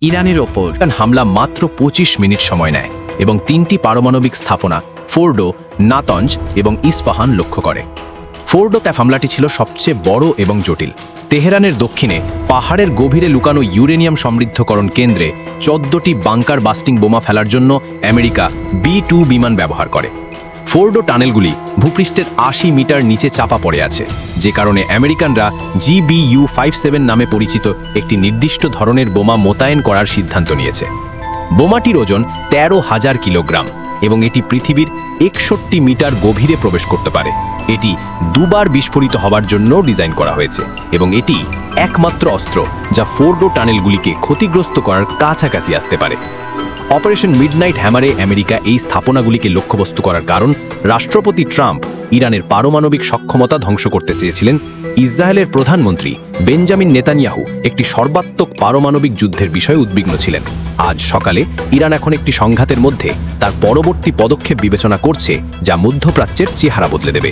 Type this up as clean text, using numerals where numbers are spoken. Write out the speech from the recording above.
ইরানের ওপর হামলা মাত্র ২৫ মিনিট সময় নেয় এবং ৩টি পারমাণবিক স্থাপনা ফোর্ডো, নাতঞ্জ এবং ইস্পাহান লক্ষ্য করে। ফোর্ডোতে হামলাটি ছিল সবচেয়ে বড় এবং জটিল। তেহরানের দক্ষিণে পাহাড়ের গভীরে লুকানো ইউরেনিয়াম সমৃদ্ধকরণ কেন্দ্রে ১৪টি বাংকার বাস্টিং বোমা ফেলার জন্য আমেরিকা B-2 বিমান ব্যবহার করে। ফোর্ডো টানেলগুলি ভূপৃষ্ঠের ৮০ মিটার নিচে চাপা পড়ে আছে, যে কারণে আমেরিকানরা GBU-57 নামে পরিচিত একটি নির্দিষ্ট ধরনের বোমা মোতায়েন করার সিদ্ধান্ত নিয়েছে। বোমাটির ওজন ১৩,০০০ কিলোগ্রাম এবং এটি পৃথিবীর ৬১ মিটার গভীরে প্রবেশ করতে পারে। এটি দুবার বিস্ফোরিত হবার জন্য ডিজাইন করা হয়েছে এবং এটি একমাত্র অস্ত্র যা ফোর্ডো টানেলগুলিকে ক্ষতিগ্রস্ত করার কাছাকাছি আসতে পারে। অপারেশন মিডনাইট হ্যামারে আমেরিকা এই স্থাপনাগুলিকে লক্ষ্যবস্তু করার কারণ, রাষ্ট্রপতি ট্রাম্প ইরানের পারমাণবিক সক্ষমতা ধ্বংস করতে চেয়েছিলেন। ইসরায়েলের প্রধানমন্ত্রী বেঞ্জামিন নেতানিয়াহু একটি সর্বাত্মক পারমাণবিক যুদ্ধের বিষয়ে উদ্বিগ্ন ছিলেন। আজ সকালে ইরান এখন একটি সংঘাতের মধ্যে তার পরবর্তী পদক্ষেপ বিবেচনা করছে, যা মধ্যপ্রাচ্যের চেহারা বদলে দেবে।